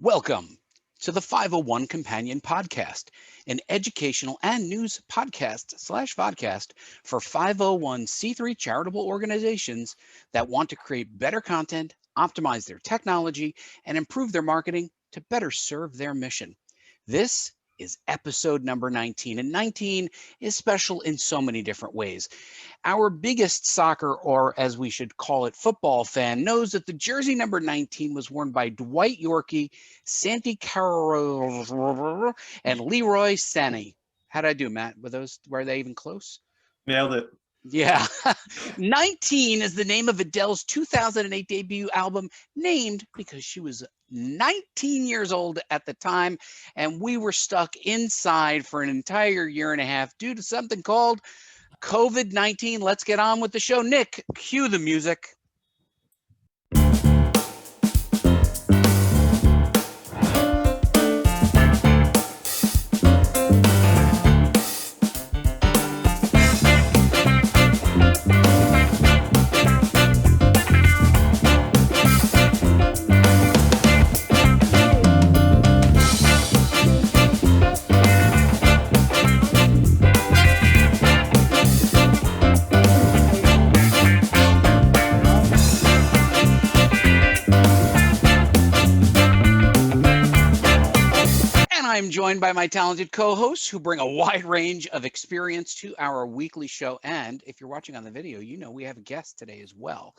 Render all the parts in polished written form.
Welcome to the 501 Companion Podcast, an educational and news podcast/vodcast for 501c3 charitable organizations that want to create better content, optimize their technology, and improve their marketing to better serve their mission. This is episode number 19, and 19 is special in so many different ways. Our biggest soccer, or as we should call it, football fan, knows that the jersey number 19 was worn by Dwight Yorkie, Santi Caro, and Leroy Sané. How'd I do, Matt? Were they even close? Nailed it. Yeah. 19 is the name of Adele's 2008 debut album, named because she was 19 years old at the time, and we were stuck inside for an entire year and a half due to something called COVID-19. Let's get on with the show. Nick, cue the music. I'm joined by my talented co-hosts who bring a wide range of experience to our weekly show. And if you're watching on the video, you know we have a guest today as well.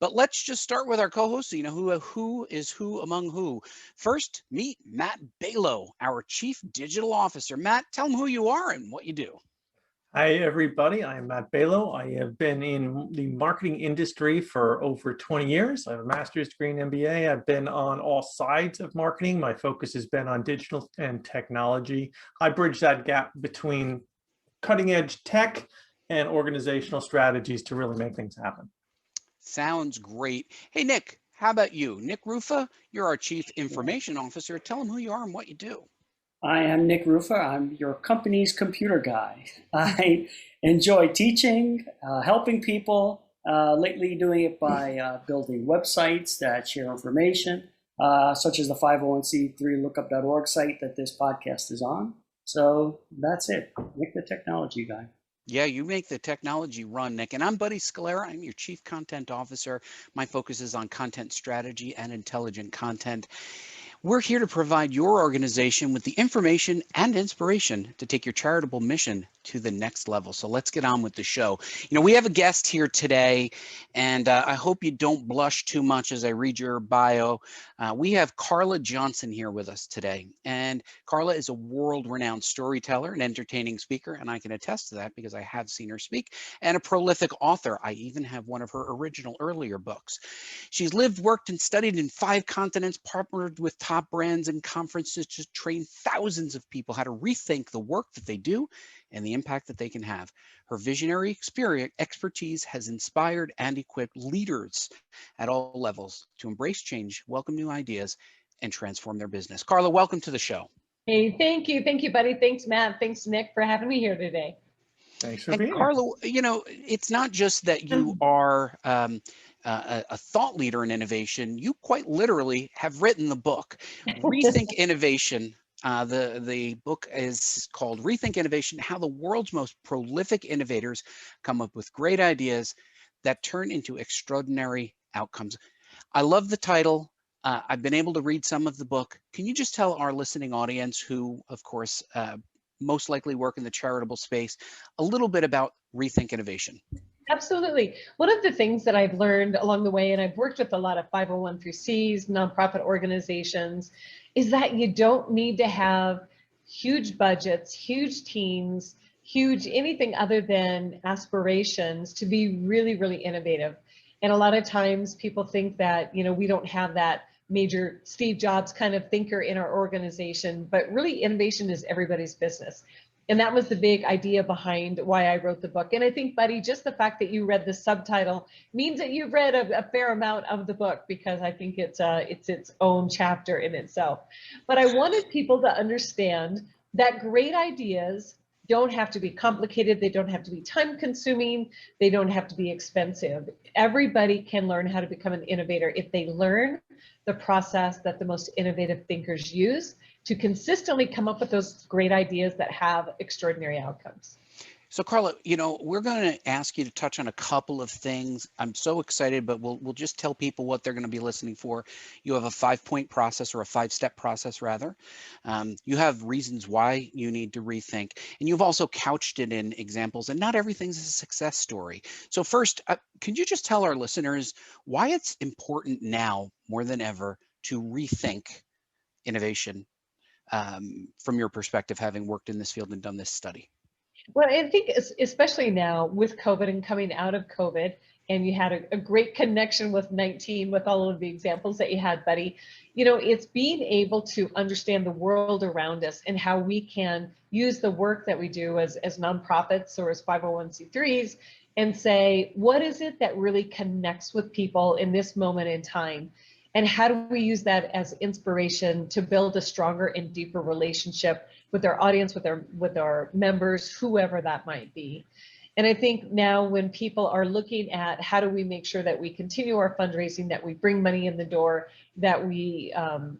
But let's just start with our co-hosts so you know who is who among who. First, meet Matt Balo, our Chief Digital Officer. Matt, tell them who you are and what you do. Hi, everybody. I'm Matt Balo. I have been in the marketing industry for over 20 years. I have a master's degree in MBA. I've been on all sides of marketing. My focus has been on digital and technology. I bridge that gap between cutting edge tech and organizational strategies to really make things happen. Sounds great. Hey, Nick, how about you? Nick Rufa, you're our Chief Information Officer. Tell them who you are and what you do. I am Nick Rufa. I'm your company's computer guy. I enjoy teaching, helping people, lately doing it by building websites that share information, such as the 501c3 lookup.org site that this podcast is on. So that's it. Nick the technology guy. Yeah, you make the technology run, Nick. And I'm Buddy Scalera. I'm your Chief Content Officer. My focus is on content strategy and intelligent content. We're here to provide your organization with the information and inspiration to take your charitable mission to the next level. So let's get on with the show. You know, we have a guest here today, and I hope you don't blush too much as I read your bio. We have Carla Johnson here with us today. And Carla is a world-renowned storyteller and entertaining speaker, and I can attest to that because I have seen her speak, and a prolific author. I even have one of her original earlier books. She's lived, worked, and studied in 5 continents, partnered with top brands and conferences to train thousands of people how to rethink the work that they do and the impact that they can have. Her visionary expertise has inspired and equipped leaders at all levels to embrace change, welcome new ideas, and transform their business. Carla, welcome to the show. Hey, thank you. Thank you, buddy. Thanks, Matt. Thanks, Nick, for having me here today. Thanks for being here. Carla, you know, it's not just that you are a thought leader in innovation. You quite literally have written the book, Rethink Innovation. The book is called Rethink Innovation: How the World's Most Prolific Innovators Come Up with Great Ideas That Turn into Extraordinary Outcomes. I love the title. I've been able to read some of the book. Can you just tell our listening audience, who, of course, most likely work in the charitable space, a little bit about Rethink Innovation? Absolutely. One of the things that I've learned along the way, and I've worked with a lot of 501(c)(3)s, nonprofit organizations, is that you don't need to have huge budgets, huge teams, huge anything other than aspirations to be really, really innovative. And a lot of times people think that, you know, we don't have that major Steve Jobs kind of thinker in our organization, but really innovation is everybody's business. And that was the big idea behind why I wrote the book. And I think, Buddy, just the fact that you read the subtitle means that you've read a fair amount of the book, because I think it's its own chapter in itself. But I wanted people to understand that great ideas don't have to be complicated. They don't have to be time consuming. They don't have to be expensive. Everybody can learn how to become an innovator if they learn the process that the most innovative thinkers use to consistently come up with those great ideas that have extraordinary outcomes. So Carla, we're going to ask you to touch on a couple of things. I'm so excited, but we'll just tell people what they're going to be listening for. You have a 5-point process, or a 5-step process rather. You have reasons why you need to rethink, and you've also couched it in examples, and not everything's a success story. So first, can you just tell our listeners why it's important now more than ever to rethink innovation, from your perspective, having worked in this field and done this study? Well, I think especially now with COVID and coming out of COVID, and you had a great connection with 19 with all of the examples that you had, buddy. It's being able to understand the world around us and how we can use the work that we do as nonprofits or as 501c3s and say, what is it that really connects with people in this moment in time? And how do we use that as inspiration to build a stronger and deeper relationship with our audience, with our members, whoever that might be? And I think now when people are looking at how do we make sure that we continue our fundraising, that we bring money in the door, that we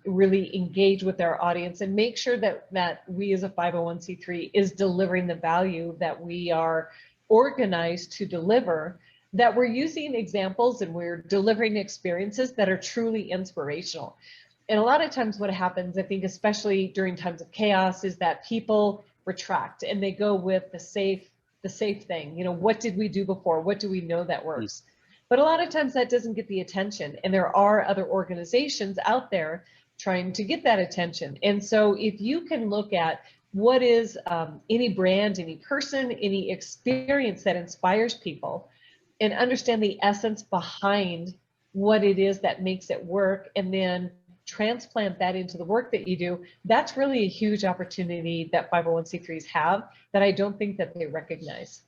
really engage with our audience and make sure that we as a 501c3 is delivering the value that we are organized to deliver, that we're using examples and we're delivering experiences that are truly inspirational. And a lot of times what happens, I think, especially during times of chaos, is that people retract and they go with the safe thing. What did we do before? What do we know that works? But a lot of times that doesn't get the attention. And there are other organizations out there trying to get that attention. And so if you can look at what is any brand, any person, any experience that inspires people, and understand the essence behind what it is that makes it work, and then transplant that into the work that you do, that's really a huge opportunity that 501c3s have that I don't think that they recognize.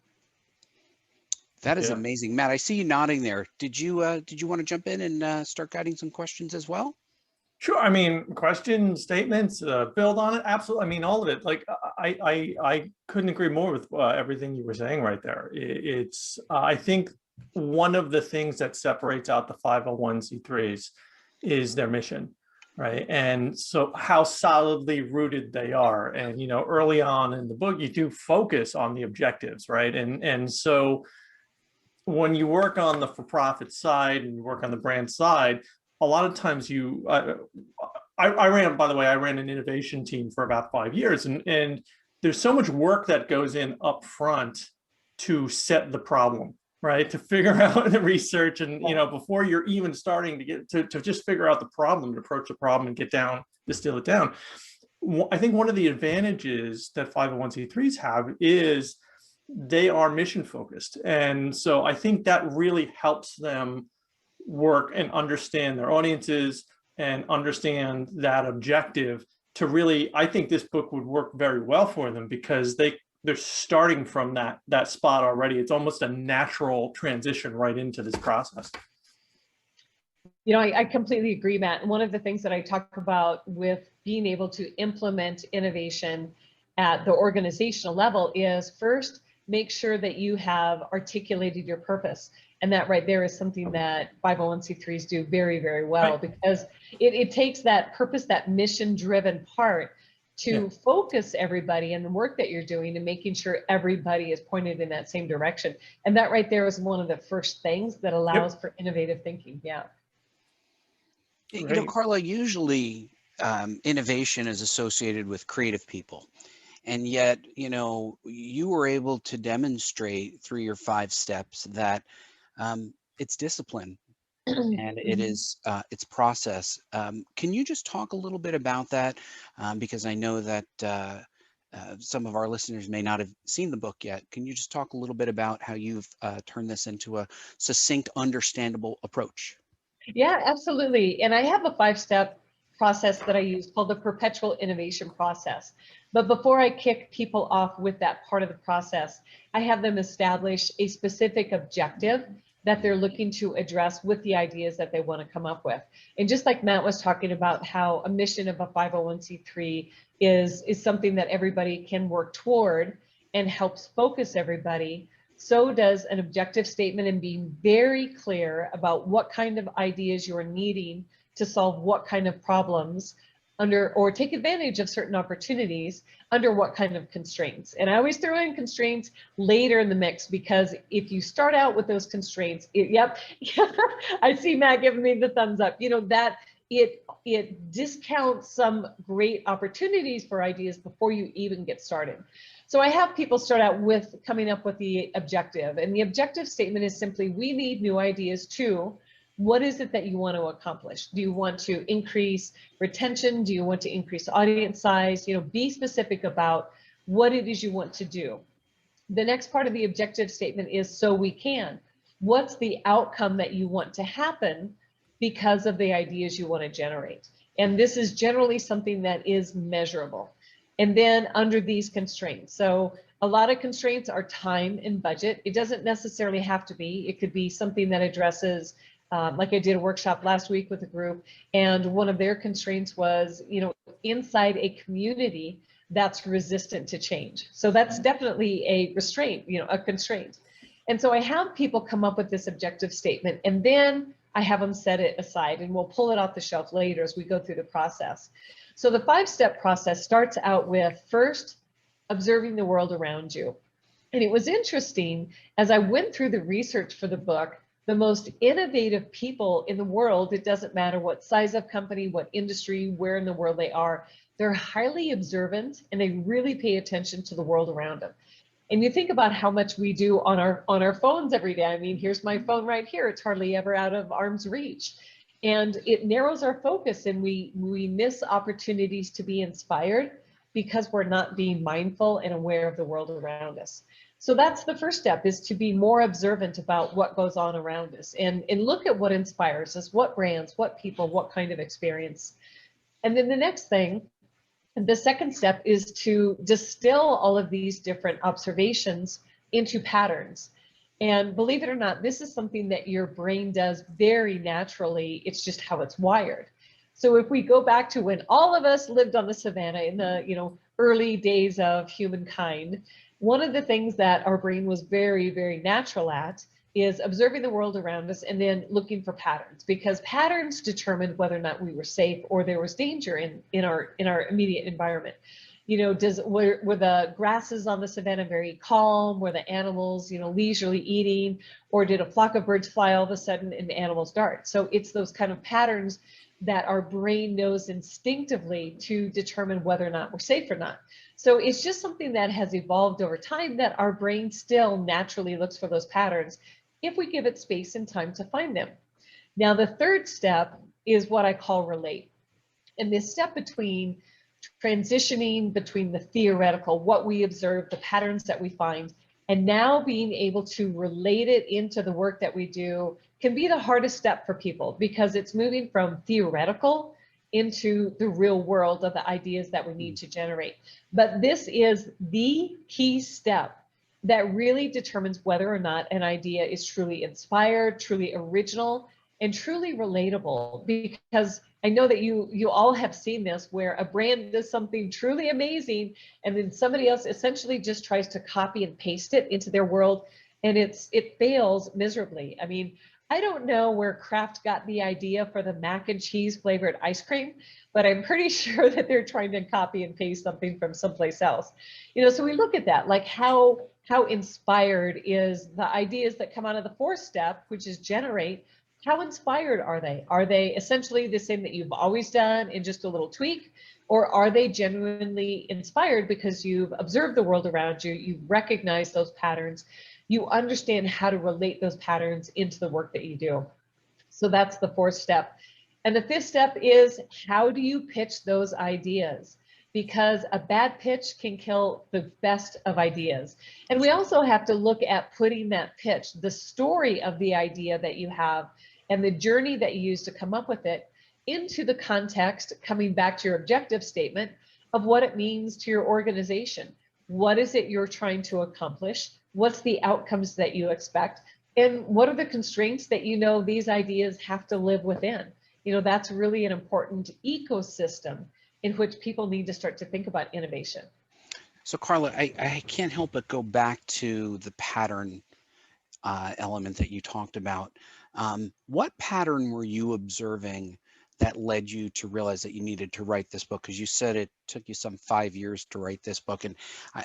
That is amazing. Matt, I see you nodding there. Did you want to jump in and start guiding some questions as well? Sure. I mean, questions, statements, build on it. Absolutely. I mean, all of it. Like, I couldn't agree more with everything you were saying right there. It's I think one of the things that separates out the 501c3s is their mission, right? And so how solidly rooted they are. And, early on in the book, you do focus on the objectives, right? And so when you work on the for-profit side and you work on the brand side, a lot of times I ran an innovation team for about 5 years, and there's so much work that goes in up front to set the problem, right? To figure out the research and, before you're even starting to get to just figure out the problem and approach the problem and distill it down. I think one of the advantages that 501c3s have is they are mission focused. And so I think that really helps them work and understand their audiences and understand that objective to really, I think this book would work very well for them because they're starting from that spot already. It's almost a natural transition right into this process. I completely agree, Matt. And one of the things that I talk about with being able to implement innovation at the organizational level is first, make sure that you have articulated your purpose. And that right there is something that 501c3s do very, very well, right, because it takes that purpose, that mission-driven part to focus everybody in the work that you're doing and making sure everybody is pointed in that same direction. And that right there is one of the first things that allows for innovative thinking. Yeah. Carla, usually innovation is associated with creative people. And yet, you were able to demonstrate through your 5 steps that it's discipline and it is it's process. Can you just talk a little bit about that? Because I know that some of our listeners may not have seen the book yet. Can you just talk a little bit about how you've turned this into a succinct, understandable approach? Yeah, absolutely. And I have a 5-step process that I use called the Perpetual innovation process. But before I kick people off with that part of the process, I have them establish a specific objective that they're looking to address with the ideas that they want to come up with. And just like Matt was talking about how a mission of a 501c3 is something that everybody can work toward and helps focus everybody, so does an objective statement and being very clear about what kind of ideas you're needing to solve what kind of problems under, or take advantage of certain opportunities under what kind of constraints. And I always throw in constraints later in the mix, because if you start out with those constraints, yep, I see Matt giving me the thumbs up, you know, that it discounts some great opportunities for ideas before you even get started. So I have people start out with coming up with the objective, and the objective statement is simply, we need new ideas too. What is it that you want to accomplish? Do you want to increase retention? Do you want to increase audience size? You know, be specific about what it is you want to do. The next part of the objective statement is, so we can. What's the outcome that you want to happen because of the ideas you want to generate? And this is generally something that is measurable. And then under these constraints, so a lot of constraints are time and budget. It doesn't necessarily have to be. It could be something that addresses, like I did a workshop last week with a group, and one of their constraints was, you know, inside a community that's resistant to change. So that's definitely a restraint, you know, a constraint. And so I have people come up with this objective statement, and then I have them set it aside, and we'll pull it off the shelf later as we go through the process. So the 5-step process starts out with, first, observing the world around you. And it was interesting, as I went through the research for the book, the most innovative people in the world, it doesn't matter what size of company, what industry, where in the world they are, they're highly observant and they really pay attention to the world around them. And you think about how much we do on our phones every day. I mean, here's my phone right here. It's hardly ever out of arm's reach. And it narrows our focus, and we miss opportunities to be inspired because we're not being mindful and aware of the world around us. So that's the first step, is to be more observant about what goes on around us, and look at what inspires us, what brands, what people, what kind of experience. And then the next thing, the second step, is to distill all of these different observations into patterns. And believe it or not, this is something that your brain does very naturally. It's just how it's wired. So if we go back to when all of us lived on the savannah in the, you know, early days of humankind, one of the things that our brain was very, very natural at is observing the world around us and then looking for patterns, because patterns determined whether or not we were safe or there was danger in our immediate environment. You know, were the grasses on the savannah very calm? Were the animals, you know, leisurely eating? Or did a flock of birds fly all of a sudden and the animals dart? So it's those kind of patterns that our brain knows instinctively to determine whether or not we're safe or not. So it's just something that has evolved over time, that our brain still naturally looks for those patterns if we give it space and time to find them. Now, the third step is what I call relate. And this step between transitioning between the theoretical, what we observe, the patterns that we find, and now being able to relate it into the work that we do, can be the hardest step for people, because it's moving from theoretical into the real world of the ideas that we need to generate. But this is the key step that really determines whether or not an idea is truly inspired, truly original, and truly relatable. Because I know that you all have seen this, where a brand does something truly amazing, and then somebody else essentially just tries to copy and paste it into their world, and it fails miserably. I mean, I don't know where Kraft got the idea for the mac and cheese flavored ice cream, but I'm pretty sure that they're trying to copy and paste something from someplace else. You know, so we look at that, like how inspired is the ideas that come out of the fourth step, which is generate. How inspired are they? Are they essentially the same that you've always done in just a little tweak? Or are they genuinely inspired because you've observed the world around you, you've recognized those patterns, you understand how to relate those patterns into the work that you do? So that's the fourth step. And the fifth step is, how do you pitch those ideas? Because a bad pitch can kill the best of ideas. And we also have to look at putting that pitch, the story of the idea that you have and the journey that you use to come up with it, into the context, coming back to your objective statement, of what it means to your organization. What is it you're trying to accomplish? What's the outcomes that you expect? And what are the constraints that you know these ideas have to live within? You know, that's really an important ecosystem in which people need to start to think about innovation. So Carla, I can't help but go back to the pattern element that you talked about. What pattern were you observing that led you to realize that you needed to write this book? Because you said it took you some 5 years to write this book, and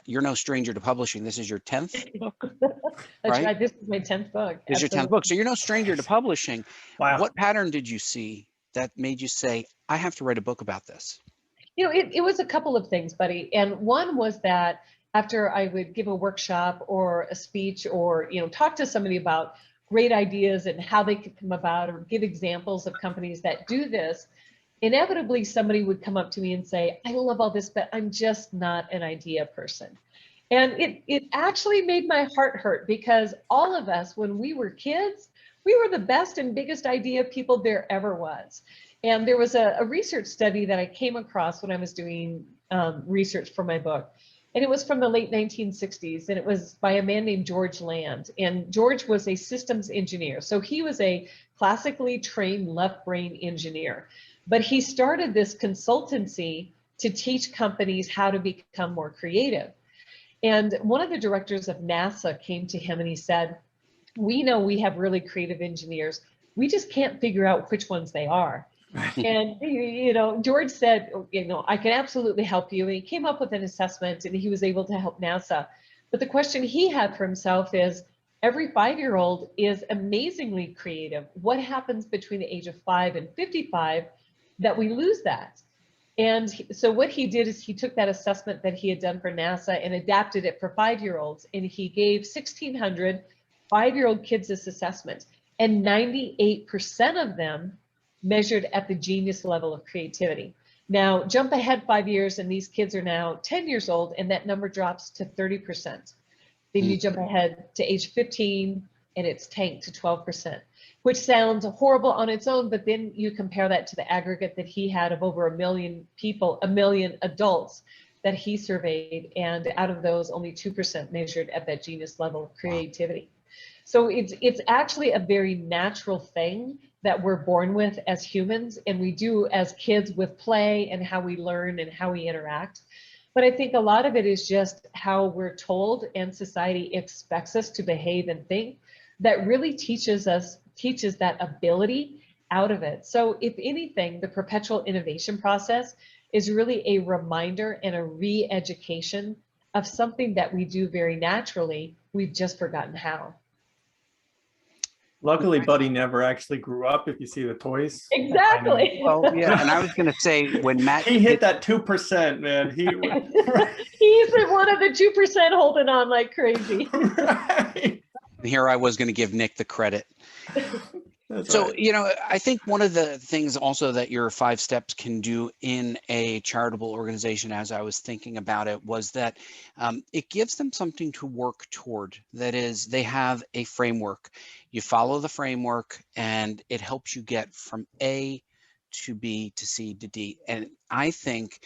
you're no stranger to publishing. This is your 10th book, That's right? right. This is my 10th book. This is your 10th book, so you're no stranger to publishing. Wow. What pattern did you see that made you say, I have to write a book about this? It was a couple of things, buddy. And one was that after I would give a workshop or a speech or, talk to somebody about great ideas and how they could come about, or give examples of companies that do this, inevitably somebody would come up to me and say, I love all this, but I'm just not an idea person. And it actually made my heart hurt, because all of us, when we were kids, we were the best and biggest idea people there ever was. And there was a research study that I came across when I was doing research for my book. And it was from the late 1960s, and it was by a man named George Land. And George was a systems engineer. So he was a classically trained left brain engineer. But he started this consultancy to teach companies how to become more creative. And one of the directors of NASA came to him and he said, we know we have really creative engineers. We just can't figure out which ones they are. And, George said, I can absolutely help you. And he came up with an assessment and he was able to help NASA. But the question he had for himself is, every 5-year-old is amazingly creative. What happens between the age of 5 and 55 that we lose that? And so what he did is he took that assessment that he had done for NASA and adapted it for 5-year-olds. And he gave 1,600 5-year-old kids this assessment. And 98% of them measured at the genius level of creativity. Now, jump ahead 5 years, and these kids are now 10 years old, and that number drops to 30%. Then you jump ahead to age 15, and it's tanked to 12%, which sounds horrible on its own, but then you compare that to the aggregate that he had of over 1 million people, 1 million adults that he surveyed, and out of those, only 2% measured at that genius level of creativity. So it's actually a very natural thing that we're born with as humans, and we do as kids with play and how we learn and how we interact. But I think a lot of it is just how we're told and society expects us to behave and think that really teaches that ability out of it. So if anything, the perpetual innovation process is really a reminder and a re-education of something that we do very naturally. We've just forgotten how. Luckily, Buddy never actually grew up, if you see the toys. Exactly. Well, yeah, and I was going to say, when Matt he hit that 2%, man. He's one of the 2% holding on like crazy. Right. Here I was going to give Nick the credit. So, right. I think one of the things also that your 5 steps can do in a charitable organization, as I was thinking about it, was that it gives them something to work toward. That is, they have a framework. You follow the framework and it helps you get from A to B to C to D. And I think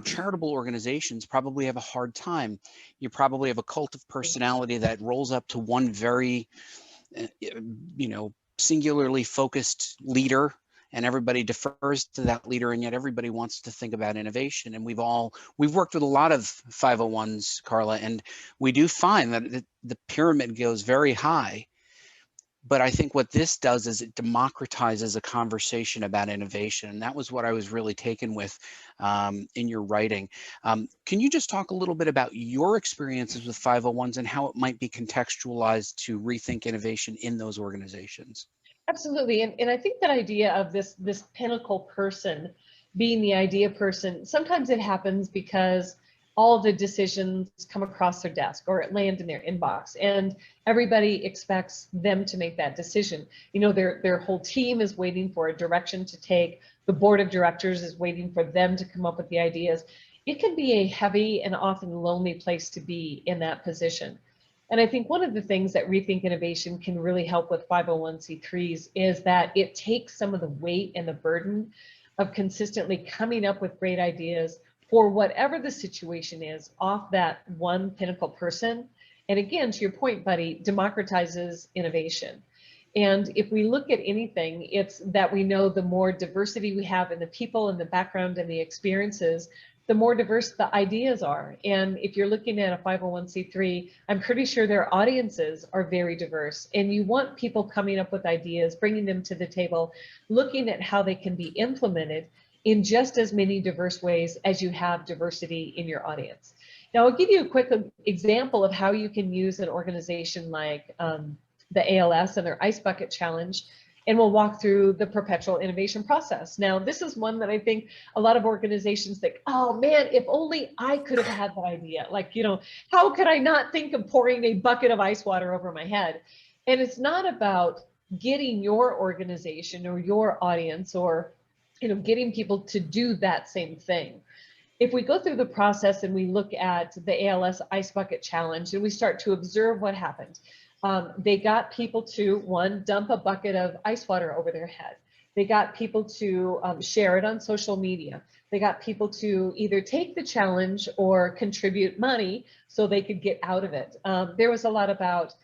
charitable organizations probably have a hard time. You probably have a cult of personality that rolls up to one very, singularly focused leader, and everybody defers to that leader, and yet everybody wants to think about innovation. And we've worked with a lot of 501s, Carla, and we do find that the pyramid goes very high. But I think what this does is it democratizes a conversation about innovation. And that was what I was really taken with in your writing. Can you just talk a little bit about your experiences with 501s and how it might be contextualized to rethink innovation in those organizations? Absolutely. And I think that idea of this pinnacle person being the idea person, sometimes it happens because all the decisions come across their desk or it lands in their inbox, and everybody expects them to make that decision. Their whole team is waiting for a direction to take. The board of directors is waiting for them to come up with the ideas. It can be a heavy and often lonely place to be in that position. And I think one of the things that Rethink Innovation can really help with 501c3s is that it takes some of the weight and the burden of consistently coming up with great ideas for whatever the situation is off that one pinnacle person. And again, to your point, Buddy, democratizes innovation. And if we look at anything, it's that we know the more diversity we have in the people and the background and the experiences, the more diverse the ideas are. And if you're looking at a 501c3, I'm pretty sure their audiences are very diverse. And you want people coming up with ideas, bringing them to the table, looking at how they can be implemented in just as many diverse ways as you have diversity in your audience. Now, I'll give you a quick example of how you can use an organization like the ALS and their Ice Bucket Challenge, and we'll walk through the Perpetual innovation process. Now, this is one that I think a lot of organizations think, oh man, if only I could have had that idea. Like, you know, how could I not think of pouring a bucket of ice water over my head? And it's not about getting your organization or your audience or, you know, getting people to do that same thing. If we go through the process and we look at the ALS Ice Bucket Challenge and we start to observe what happened, they got people to, one, dump a bucket of ice water over their head. They got people to share it on social media. They got people to either take the challenge or contribute money so they could get out of it. There was a lot about,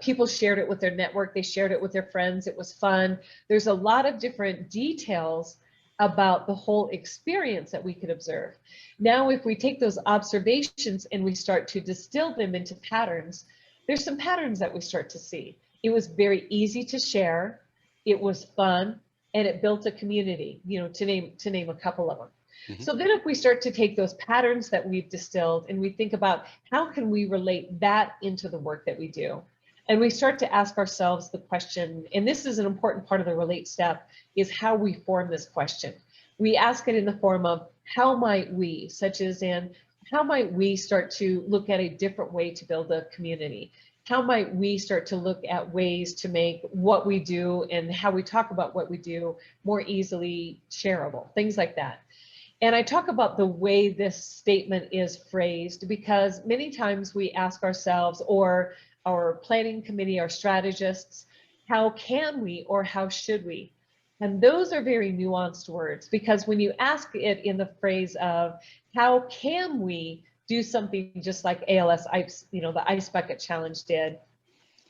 people shared it with their network. They shared it with their friends. It was fun. There's a lot of different details about the whole experience that we could observe. Now, if we take those observations and we start to distill them into patterns, there's some patterns that we start to see. It was very easy to share, it was fun, and it built a community, you know, to name a couple of them. Mm-hmm. So then if we start to take those patterns that we've distilled and we think about how can we relate that into the work that we do, and we start to ask ourselves the question, and this is an important part of the relate step, is how we form this question. We ask it in the form of how might we, such as in how might we start to look at a different way to build a community? How might we start to look at ways to make what we do and how we talk about what we do more easily shareable, things like that. And I talk about the way this statement is phrased because many times we ask ourselves, or our planning committee, our strategists, how can we or how should we? And those are very nuanced words because when you ask it in the phrase of how can we do something just like ALS, the Ice Bucket Challenge did,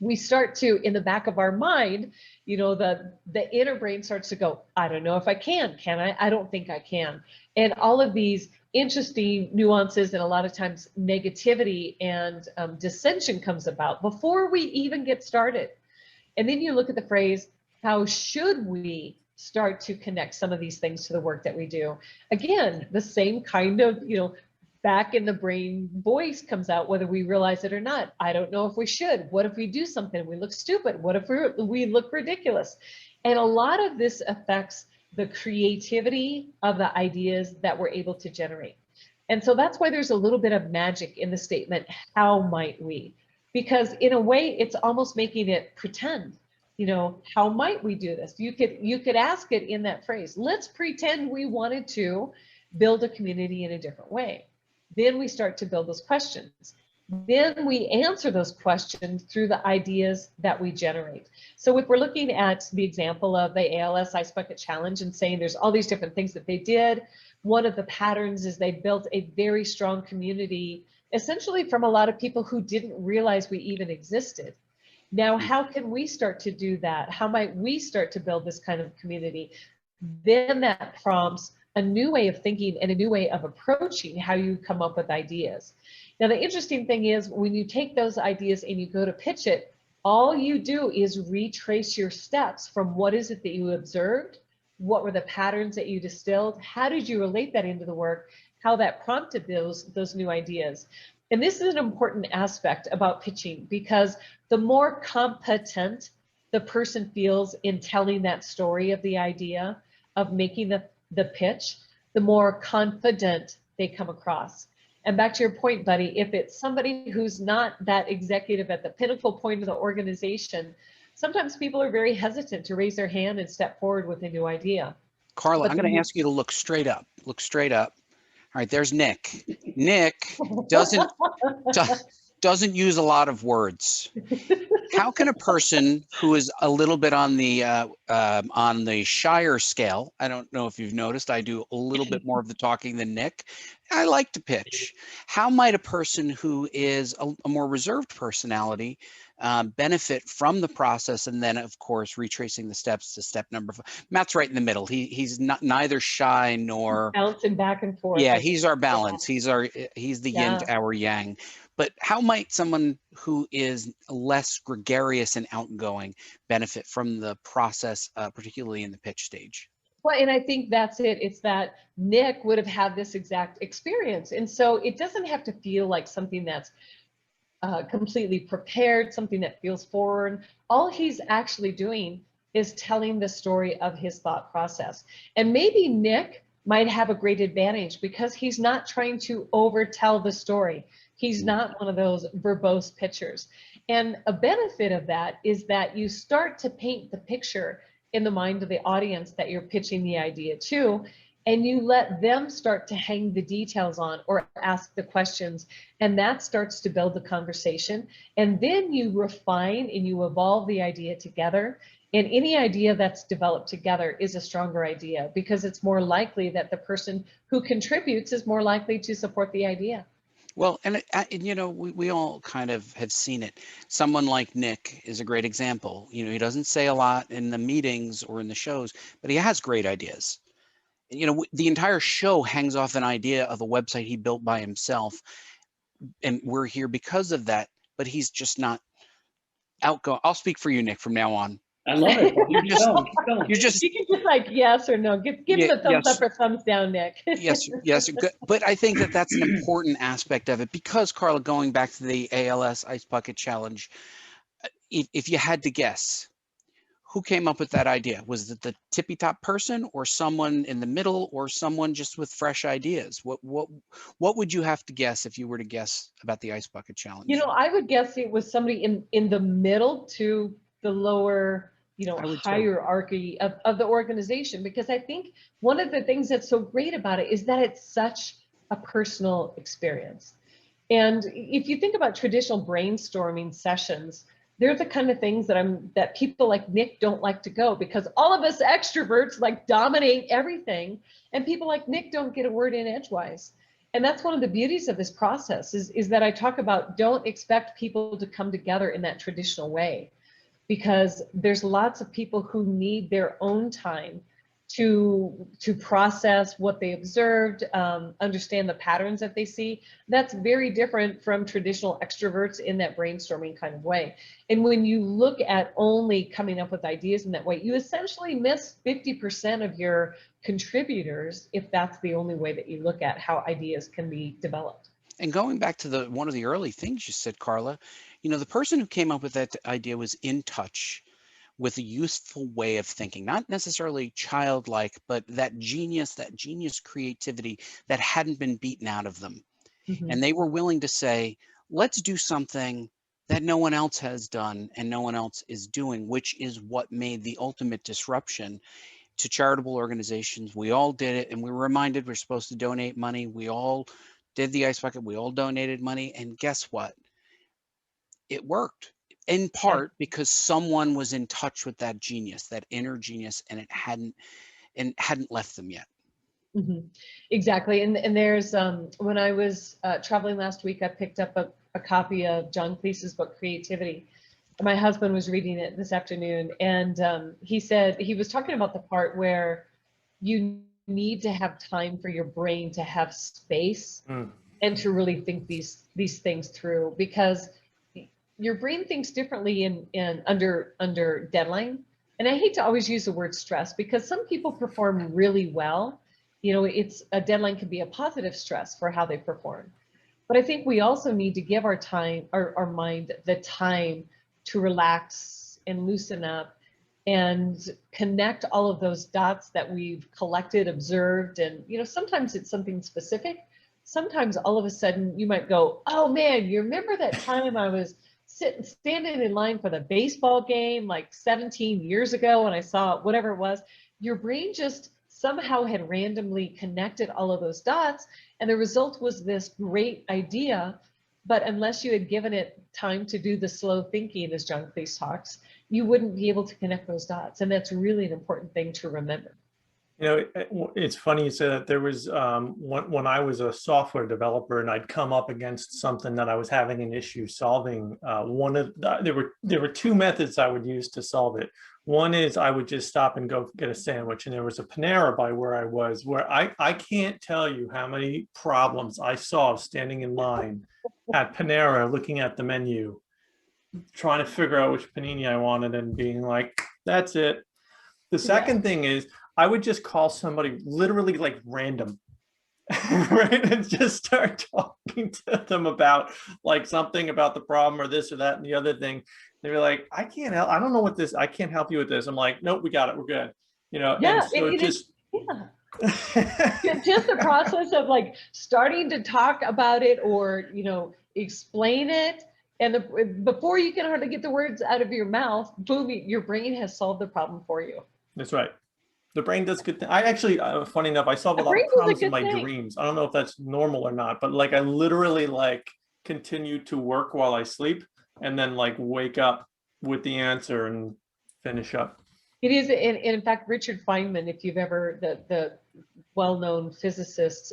we start to, in the back of our mind, you know, the inner brain starts to go, I don't know if I can I? I don't think I can. And all of these interesting nuances and a lot of times negativity and dissension comes about before we even get started. And then you look at the phrase, how should we start to connect some of these things to the work that we do? Again, the same kind of, you know, back in the brain voice comes out whether we realize it or not. I don't know if we should. What if we do something? We look stupid. What if we look ridiculous? And a lot of this affects the creativity of the ideas that we're able to generate. And so that's why there's a little bit of magic in the statement, how might we? Because in a way, it's almost making it pretend. You know, how might we do this? You could ask it in that phrase. Let's pretend we wanted to build a community in a different way. Then we start to build those questions. Then we answer those questions through the ideas that we generate. So if we're looking at the example of the ALS Ice Bucket Challenge and saying there's all these different things that they did, one of the patterns is they built a very strong community, essentially from a lot of people who didn't realize we even existed. Now, how can we start to do that? How might we start to build this kind of community? Then that prompts a new way of thinking and a new way of approaching how you come up with ideas. Now, the interesting thing is when you take those ideas and you go to pitch it, all you do is retrace your steps from what is it that you observed, what were the patterns that you distilled, how did you relate that into the work, how that prompted those new ideas. And this is an important aspect about pitching because the more competent the person feels in telling that story of the idea, of making the pitch, the more confident they come across. And back to your point, buddy, if it's somebody who's not that executive at the pinnacle point of the organization, sometimes people are very hesitant to raise their hand and step forward with a new idea. Carla, I'm going to ask you to look straight up. Look straight up. All right, there's Nick. Nick doesn't use a lot of words. How can a person who is a little bit on the Shire Scale, I don't know if you've noticed, I do a little bit more of the talking than Nick. I like to pitch. How might a person who is a more reserved personality benefit from the process, and then of course retracing the steps to step number 5. Matt's right in the middle. He's not neither shy nor Bouncing back and forth. yeah, I he's think. our balance. He's the yin Yeah. to our yang. But how might someone who is less gregarious and outgoing benefit from the process, particularly in the pitch stage? Well, and I think that's it. It's that Nick would have had this exact experience. And so it doesn't have to feel like something that's completely prepared, something that feels forward. All he's actually doing is telling the story of his thought process. And maybe Nick might have a great advantage because he's not trying to overtell the story. He's not one of those verbose pitchers. And a benefit of that is that you start to paint the picture in the mind of the audience that you're pitching the idea to, and you let them start to hang the details on or ask the questions, and that starts to build the conversation. And then you refine and you evolve the idea together. And any idea that's developed together is a stronger idea because it's more likely that the person who contributes is more likely to support the idea. Well, and you know, we all kind of have seen it. Someone like Nick is a great example. You know, he doesn't say a lot in the meetings or in the shows, but he has great ideas. You know, the entire show hangs off an idea of a website he built by himself, and we're here because of that. But he's just not outgoing. I'll speak for you, Nick, from now on. I love it. You're Keep just, going, keep going. you're just, You can just like yes or no. Give yeah, him a thumbs yes, up or thumbs down, Nick. yes, yes. Good. But I think that that's an important aspect of it because, Carla, going back to the ALS Ice Bucket Challenge, if you had to guess, who came up with that idea? Was it the tippy top person or someone in the middle or someone just with fresh ideas? What would you have to guess if you were to guess about the Ice Bucket Challenge? You know, I would guess it was somebody in the middle to the lower, you know, I would too. hierarchy of the organization, because I think one of the things that's so great about it is that it's such a personal experience. And if you think about traditional brainstorming sessions, they're the kind of things that people like Nick don't like to go because all of us extroverts like dominate everything, and people like Nick don't get a word in edgewise. And that's one of the beauties of this process is that I talk about don't expect people to come together in that traditional way, because there's lots of people who need their own time to process what they observed, understand the patterns that they see. That's very different from traditional extroverts in that brainstorming kind of way. And when you look at only coming up with ideas in that way, you essentially miss 50% of your contributors if that's the only way that you look at how ideas can be developed. And going back to one of the early things you said, Carla, you know, the person who came up with that idea was in touch with a useful way of thinking, not necessarily childlike, but that genius creativity that hadn't been beaten out of them. Mm-hmm. And they were willing to say, let's do something that no one else has done and no one else is doing, which is what made the ultimate disruption to charitable organizations. We all did it, and we were reminded we're supposed to donate money. We all did the ice bucket. We all donated money. And guess what? It worked in part because someone was in touch with that genius, that inner genius, and it hadn't left them yet. Mm-hmm. Exactly. And there's when I was traveling last week, I picked up a copy of John Cleese's book, Creativity. My husband was reading it this afternoon, and he said he was talking about the part where you need to have time for your brain to have space and to really think these things through, because your brain thinks differently in under deadline. And I hate to always use the word stress because some people perform really well. You know, it's a deadline can be a positive stress for how they perform. But I think we also need to give our mind the time to relax and loosen up and connect all of those dots that we've collected, observed. And, you know, sometimes it's something specific. Sometimes all of a sudden you might go, oh man, you remember that time I was standing in line for the baseball game like 17 years ago and I saw whatever it was. Your brain just somehow had randomly connected all of those dots, and the result was this great idea. But unless you had given it time to do the slow thinking, as John Cleese talks, you wouldn't be able to connect those dots. And that's really an important thing to remember. It's funny you say that. There was when I was a software developer and I'd come up against something that I was having an issue solving. There were two methods I would use to solve it. One is I would just stop and go get a sandwich, and there was a Panera by where I was, where I can't tell you how many problems I solved standing in line at Panera, looking at the menu, trying to figure out which panini I wanted, and being like, "That's it." The second thing is I would just call somebody literally like random, right? And just start talking to them about like something about the problem or this or that and the other thing. They were like, I can't help, I don't know what this, I can't help you with this. I'm like, nope, we got it, we're good. Yeah, And so it is. Yeah. Just the process of like starting to talk about it or, explain it. And before you can hardly get the words out of your mouth, boom, your brain has solved the problem for you. That's right. The brain does good things. I actually, funny enough, I solve a The lot of brain does a problems in good my thing. dreams. I don't know if that's normal or not, but like I literally like continue to work while I sleep and then like wake up with the answer and finish up. It is, and in fact, Richard Feynman, if you've ever, the well-known physicist,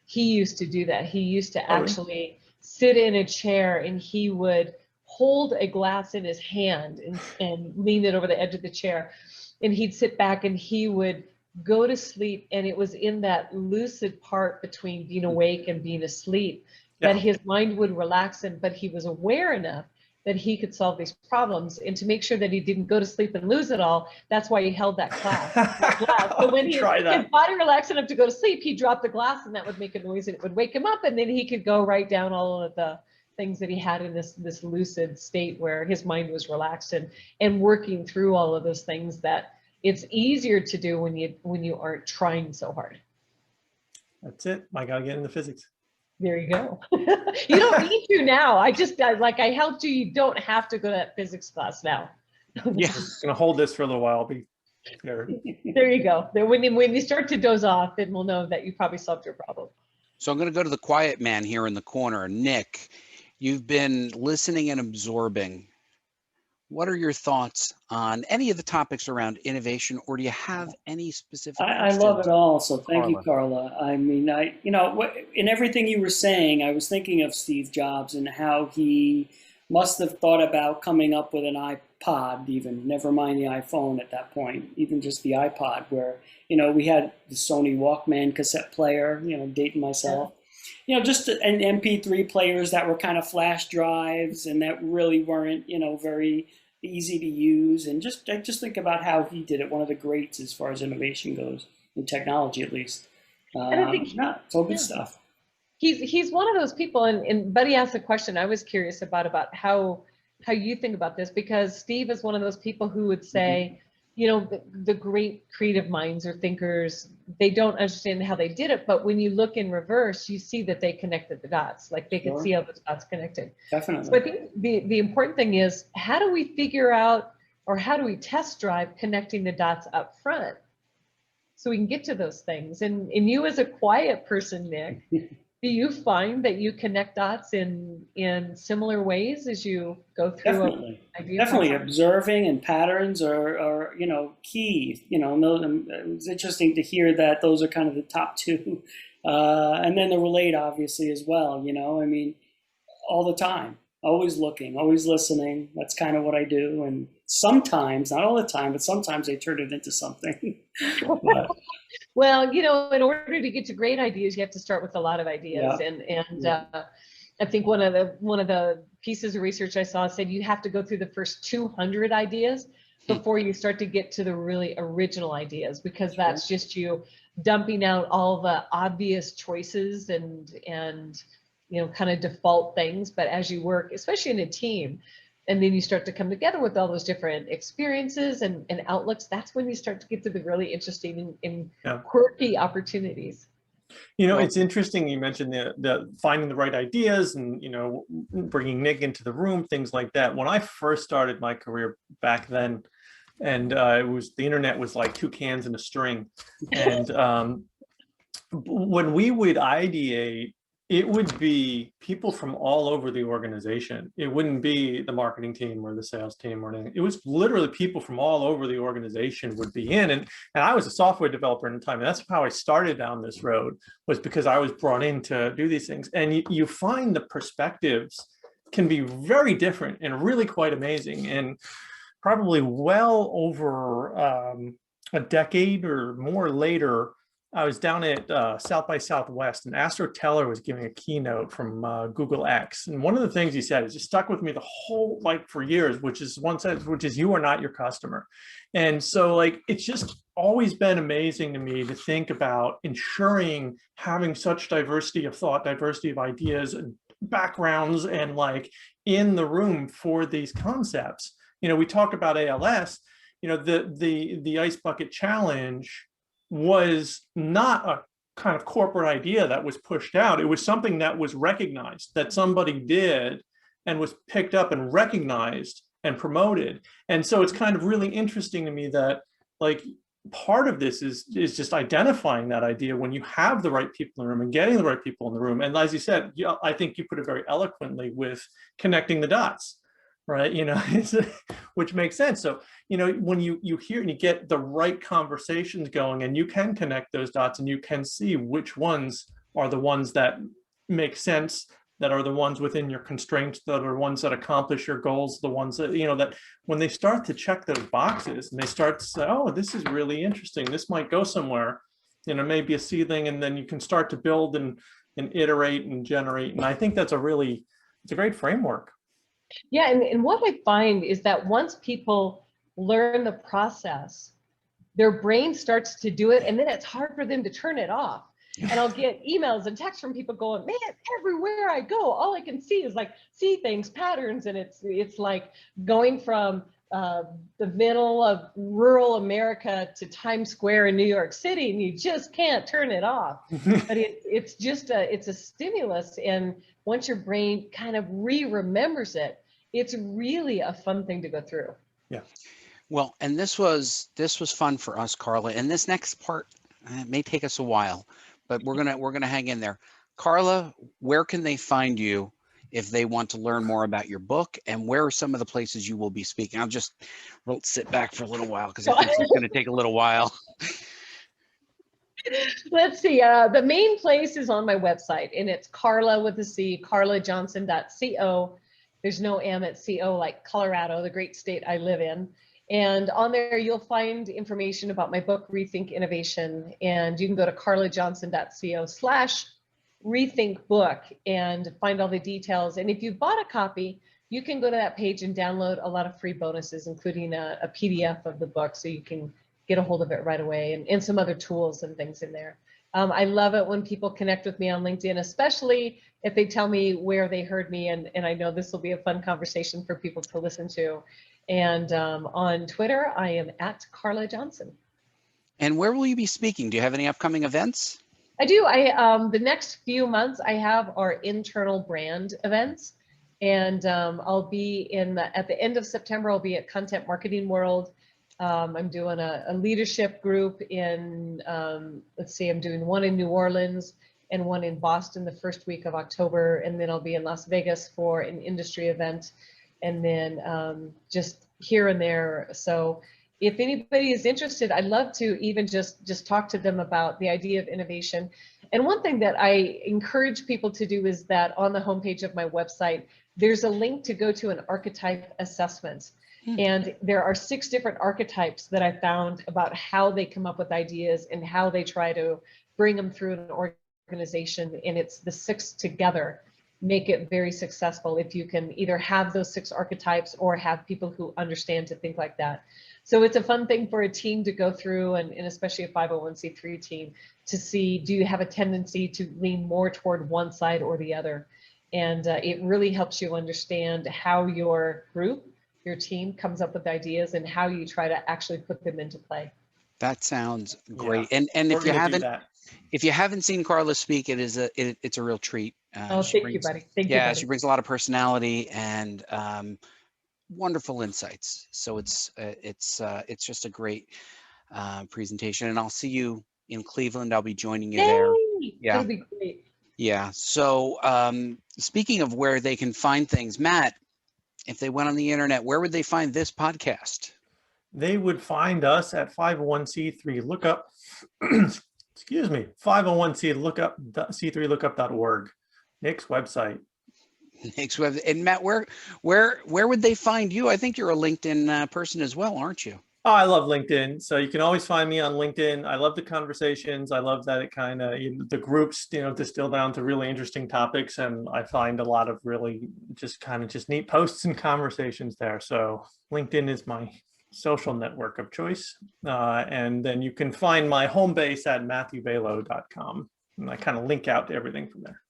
he used to do that. He used to Oh, really? actually sit in a chair and he would hold a glass in his hand and lean it over the edge of the chair. And he'd sit back and he would go to sleep. And it was in that lucid part between being awake and being asleep that his mind would relax him, but he was aware enough that he could solve these problems. And to make sure that he didn't go to sleep and lose it all, that's why he held that glass. So when his body relaxed enough to go to sleep, he dropped the glass and that would make a noise and it would wake him up. And then he could go write down all of the things that he had in this lucid state where his mind was relaxed and working through all of those things that it's easier to do when you aren't trying so hard. That's it. I gotta get into physics. There you go. You don't need to now. I helped you. You don't have to go to that physics class now. Yeah, I'm gonna hold this for a little while. I'll be there. There you go. When you start to doze off, then we'll know that you probably solved your problem. So I'm going to go to the quiet man here in the corner. Nick, you've been listening and absorbing. What are your thoughts on any of the topics around innovation, or do you have any specific questions? I love it all. So thank you, Carla. Carla. I mean, in everything you were saying, I was thinking of Steve Jobs and how he must have thought about coming up with an iPod, even never mind the iPhone at that point, even just the iPod, where, we had the Sony Walkman cassette player, dating myself. Just an MP3 players that were kind of flash drives and that really weren't, very easy to use. And I just think about how he did it, one of the greats as far as innovation goes, in technology at least. And I think it's all good stuff. He's one of those people, and Buddy asked a question I was curious about how you think about this, because Steve is one of those people who would say, the great creative minds or thinkers, they don't understand how they did it, but when you look in reverse, you see that they connected the dots, like they could see how the dots connected. Definitely. So I think the important thing is, how do we figure out, or how do we test drive connecting the dots up front so we can get to those things? And you as a quiet person, Nick, do you find that you connect dots in similar ways as you go through? Definitely observing and patterns are key. It's interesting to hear that those are kind of the top two, and then the relate obviously as well. I mean, all the time, always looking, always listening. That's kind of what I do, and sometimes, not all the time, but sometimes they turn it into something. Well, in order to get to great ideas, you have to start with a lot of ideas. I think one of the pieces of research I saw said you have to go through the first 200 ideas before you start to get to the really original ideas, because that's just you dumping out all the obvious choices and kind of default things. But as you work, especially in a team, and then you start to come together with all those different experiences and outlooks, that's when you start to get to the really interesting and quirky opportunities. It's interesting you mentioned the finding the right ideas and, bringing Nick into the room, things like that. When I first started my career back then, and the internet was like two cans and a string. And when we would ideate, it would be people from all over the organization. It wouldn't be the marketing team or the sales team or anything. It was literally people from all over the organization would be in. And I was a software developer in the time. And that's how I started down this road, was because I was brought in to do these things. And you find the perspectives can be very different and really quite amazing. And probably well over a decade or more later, I was down at South by Southwest, and Astro Teller was giving a keynote from Google X. And one of the things he said is just stuck with me the whole, like, for years, which is one sentence, which is, "You are not your customer." And so, like, it's just always been amazing to me to think about ensuring having such diversity of thought, diversity of ideas and backgrounds, and like in the room for these concepts. You know, we talked about ALS, you know, the Ice Bucket Challenge was not a kind of corporate idea that was pushed out. It was something that was recognized, that somebody did and was picked up and recognized and promoted. And so it's kind of really interesting to me that, like, part of this is just identifying that idea when you have the right people in the room and getting the right people in the room. And as you said, yeah, I think you put it very eloquently with connecting the dots, right? You know, which makes sense. So, you know, when you hear and you get the right conversations going, and you can connect those dots, and you can see which ones are the ones that make sense, that are the ones within your constraints, that are ones that accomplish your goals, the ones that, you know, that when they start to check those boxes and they start to say, oh, this is really interesting, this might go somewhere, you know, maybe a seedling, and then you can start to build and iterate and generate. And I think that's it's a great framework. Yeah, and what I find is that once people learn the process, their brain starts to do it, and then it's hard for them to turn it off. And I'll get emails and texts from people going, "Man, everywhere I go, all I can see is like see things, patterns," and it's like going from the middle of rural America to Times Square in New York City, and you just can't turn it off. But it's just it's a stimulus, and once your brain kind of remembers it, it's really a fun thing to go through. Yeah. Well, and this was fun for us, Carla. And this next part, it may take us a while, but we're gonna hang in there. Carla, where can they find you if they want to learn more about your book, and where are some of the places you will be speaking? I'll just sit back for a little while because I think it's going to take a little while. Let's see. The main place is on my website, and it's Carla with a C, carlajohnson.co. There's no M at CO, like Colorado, the great state I live in. And on there, you'll find information about my book, Rethink Innovation. And you can go to carlajohnson.co/rethink book and find all the details. And if you've bought a copy, you can go to that page and download a lot of free bonuses, including a PDF of the book, so you can get a hold of it right away, and some other tools and things in there. I love it when people connect with me on LinkedIn, especially if they tell me where they heard me, and I know this will be a fun conversation for people to listen to. And on Twitter, I am at Carla Johnson. And where will you be speaking? Do you have any upcoming events? I do. The next few months, I have our internal brand events, and I'll be at the end of September, I'll be at Content Marketing World. I'm doing a leadership group in, let's see, I'm doing one in New Orleans and one in Boston the first week of October. And then I'll be in Las Vegas for an industry event, and then just here and there. So if anybody is interested, I'd love to even just talk to them about the idea of innovation. And one thing that I encourage people to do is that on the homepage of my website, there's a link to go to an archetype assessment. And there are 6 different archetypes that I found about how they come up with ideas and how they try to bring them through an organization. And it's the 6 together make it very successful if you can either have those 6 archetypes or have people who understand to think like that. So it's a fun thing for a team to go through, and especially a 501c3 team, to see, do you have a tendency to lean more toward one side or the other? And it really helps you understand how your group, your team comes up with ideas and how you try to actually put them into play. That sounds great. Yeah. And if you haven't seen Carla speak, it's a real treat. Thank you, buddy. Thank you, buddy. She brings a lot of personality and wonderful insights. So it's just a great presentation. And I'll see you in Cleveland. I'll be joining you there. Yeah, that'll be great. Yeah. So speaking of where they can find things, Matt, if they went on the internet, where would they find this podcast? They would find us at 501c3 lookup, excuse me, 501c lookup, c3lookup.org, Nick's website. Nick's web. And Matt, where would they find you? I think you're a LinkedIn person as well, aren't you? Oh, I love LinkedIn. So you can always find me on LinkedIn. I love the conversations. I love that it kind of, the groups, distill down to really interesting topics. And I find a lot of really just neat posts and conversations there. So LinkedIn is my social network of choice. And then you can find my home base at matthewbalo.com. And I kind of link out to everything from there.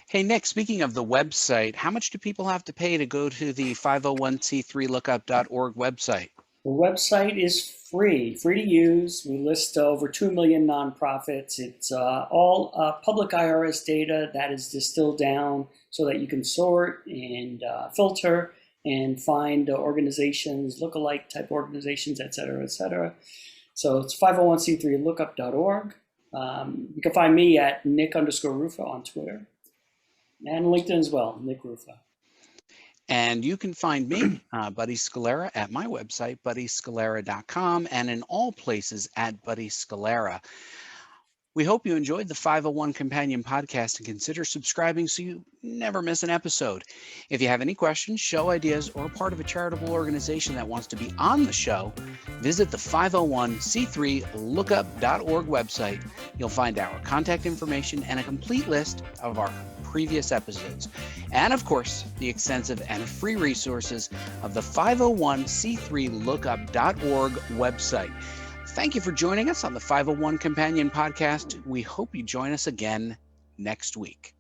Hey, Nick, speaking of the website, how much do people have to pay to go to the 501c3lookup.org website? The website is free to use. We list over 2 million nonprofits. It's all public IRS data that is distilled down so that you can sort and filter and find organizations, lookalike type organizations, et cetera, et cetera. So it's 501c3lookup.org. You can find me at Nick_Rufa on Twitter and LinkedIn as well, Nick Rufa. And you can find me, Buddy Scalera, at my website, buddyscalera.com, and in all places at Buddy Scalera. We hope you enjoyed the 501 Companion podcast and consider subscribing so you never miss an episode. If you have any questions, show ideas, or are part of a charitable organization that wants to be on the show, visit the 501c3lookup.org website. You'll find our contact information and a complete list of our previous episodes. And of course, the extensive and free resources of the 501c3lookup.org website. Thank you for joining us on the 501 Companion podcast. We hope you join us again next week.